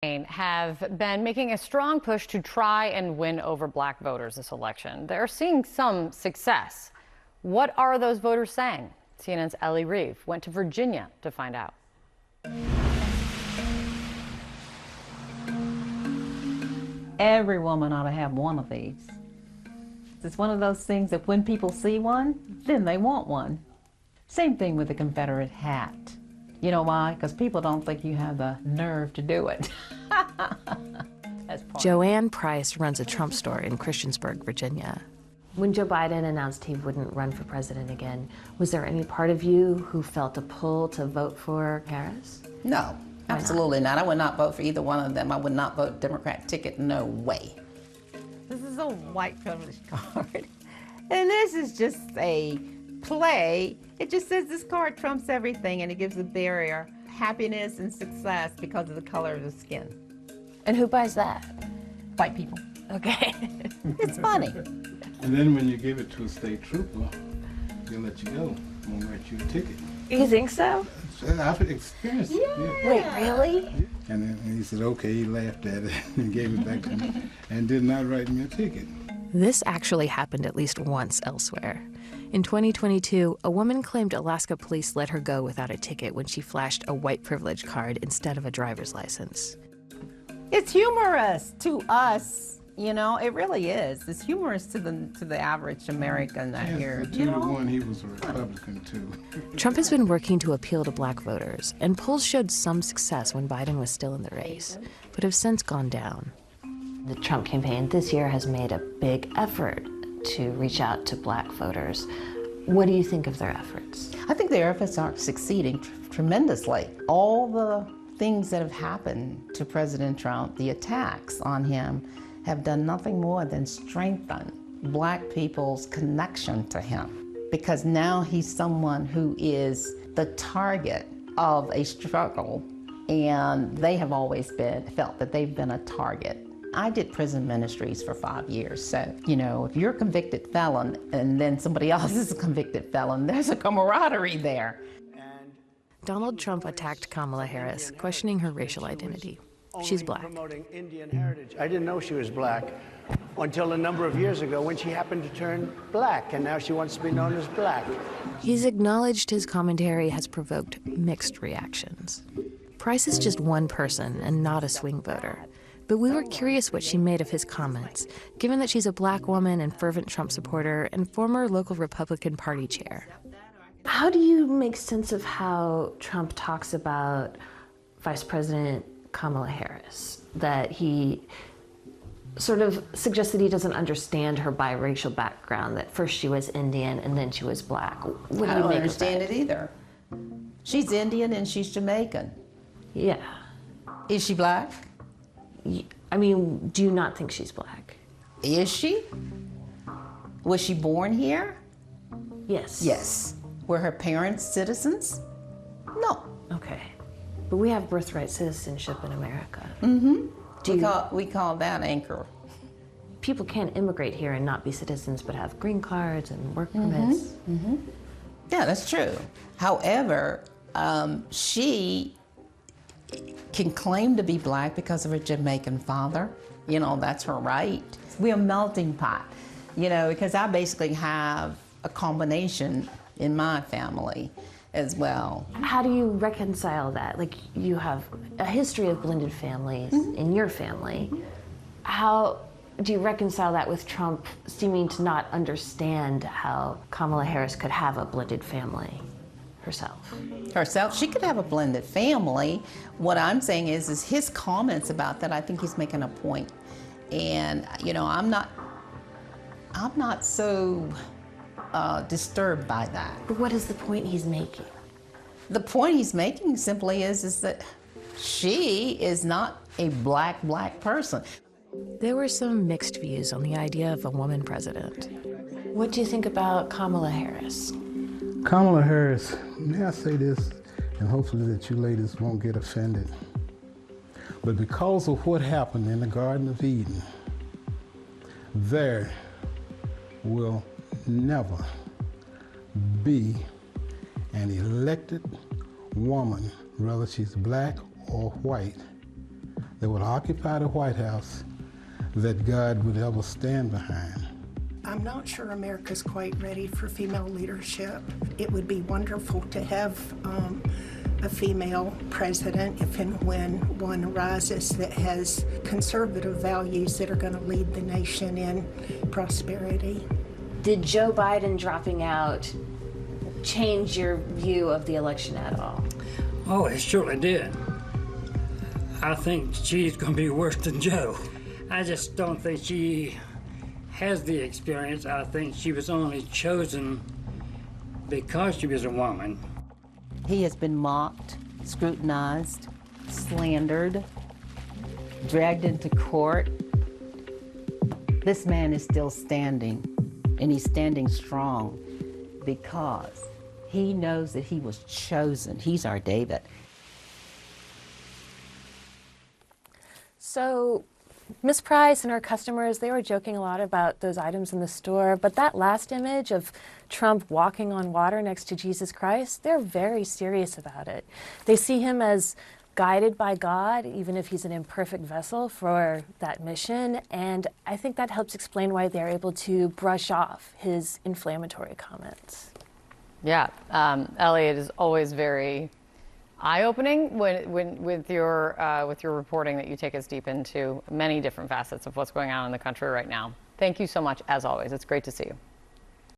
Have been making a strong push to try and win over black voters this election. They're seeing some success. What are those voters saying? CNN's Ellie Reeve went to Virginia to find out. Every woman ought to have one of these. It's one of those things that when people see one, then they want one. Same thing with the Confederate hat. You know why? Because people don't think you have the nerve to do it. Joanne Price runs a Trump store in Christiansburg, Virginia. When Joe Biden announced he wouldn't run for president again, was there any part of you who felt a pull to vote for Harris? No, absolutely not. I would not vote for either one of them. I would not vote Democrat ticket, no way. This is a white privilege card. And this is just a play. It just says this card trumps everything, and it gives a barrier, happiness and success because of the color of the skin. And who buys that? White people. Okay. It's funny. And then when you give it to a state trooper, they'll let you go. Won't write you a ticket. You think so? I've experienced it. Yeah. Wait, really? Yeah. And then he said, okay, he laughed at it and gave it back to me and did not write me a ticket. This actually happened at least once elsewhere. In 2022, a woman claimed Alaska police let her go without a ticket when she flashed a white privilege card instead of a driver's license. It's humorous to us, you know, it really is. It's humorous to the average American out here. For 2-1, he was a Republican, too. Trump has been working to appeal to black voters, and polls showed some success when Biden was still in the race, but have since gone down. The Trump campaign this year has made a big effort to reach out to black voters. What do you think of their efforts? I think their efforts are succeeding tremendously. All the things that have happened to President Trump, the attacks on him, have done nothing more than strengthen black people's connection to him. Because now he's someone who is the target of a struggle, and they have always felt that they've been a target. I did prison ministries for 5 years, so, you know, if you're a convicted felon and then somebody else is a convicted felon, there's a camaraderie there. Donald Trump attacked Kamala Harris, questioning her racial identity. She's black. Promoting Indian heritage. I didn't know she was black until a number of years ago when she happened to turn black, and now she wants to be known as black. He's acknowledged his commentary has provoked mixed reactions. Price is just one person and not a swing voter. But we were curious what she made of his comments, given that she's a black woman and fervent Trump supporter and former local Republican Party chair. How do you make sense of how Trump talks about Vice President Kamala Harris? That he sort of suggests that he doesn't understand her biracial background, that first she was Indian and then she was black. What do I you don't make understand of that? it either. She's Indian and she's Jamaican. Yeah. Is she black? I mean, do you not think she's black? Is she? Was she born here? Yes. Yes. Were her parents citizens? No. Okay. But we have birthright citizenship in America. Mm-hmm. We call that anchor. People can't immigrate here and not be citizens, but have green cards and work permits. Mm-hmm. Yeah, that's true. However, she can claim to be black because of her Jamaican father. You know, that's her right. We're a melting pot, you know, because I basically have a combination in my family as well. How do you reconcile that? Like, you have a history of blended families in your family. How do you reconcile that with Trump seeming to not understand how Kamala Harris could have a blended family herself? She could have a blended family. What I'm saying is his comments about that, I think he's making a point. And, you know, I'm not so disturbed by that. But what is the point he's making? The point he's making simply is that she is not a black person. There were some mixed views on the idea of a woman president. What do you think about Kamala Harris? Kamala Harris, may I say this, and hopefully that you ladies won't get offended, but because of what happened in the Garden of Eden, there will never be an elected woman, whether she's black or white, that would occupy the White House that God would ever stand behind. I'm not sure America's quite ready for female leadership. It would be wonderful to have a female president if and when one arises that has conservative values that are going to lead the nation in prosperity. Did Joe Biden dropping out change your view of the election at all? Oh, it surely did. I think she's going to be worse than Joe. I just don't think she has the experience. I think she was only chosen because she was a woman. He has been mocked, scrutinized, slandered, dragged into court. This man is still standing, and he's standing strong because he knows that he was chosen. He's our David. So Miss Price and her customers, they were joking a lot about those items in the store, but that last image of Trump walking on water next to Jesus Christ, they're very serious about it. They see him as guided by God, even if he's an imperfect vessel for that mission, and I think that helps explain why they're able to brush off his inflammatory comments. Yeah, Ellie, it is always very eye-opening with your reporting that you take us deep into many different facets of what's going on in the country right now. Thank you so much, as always. It's great to see you.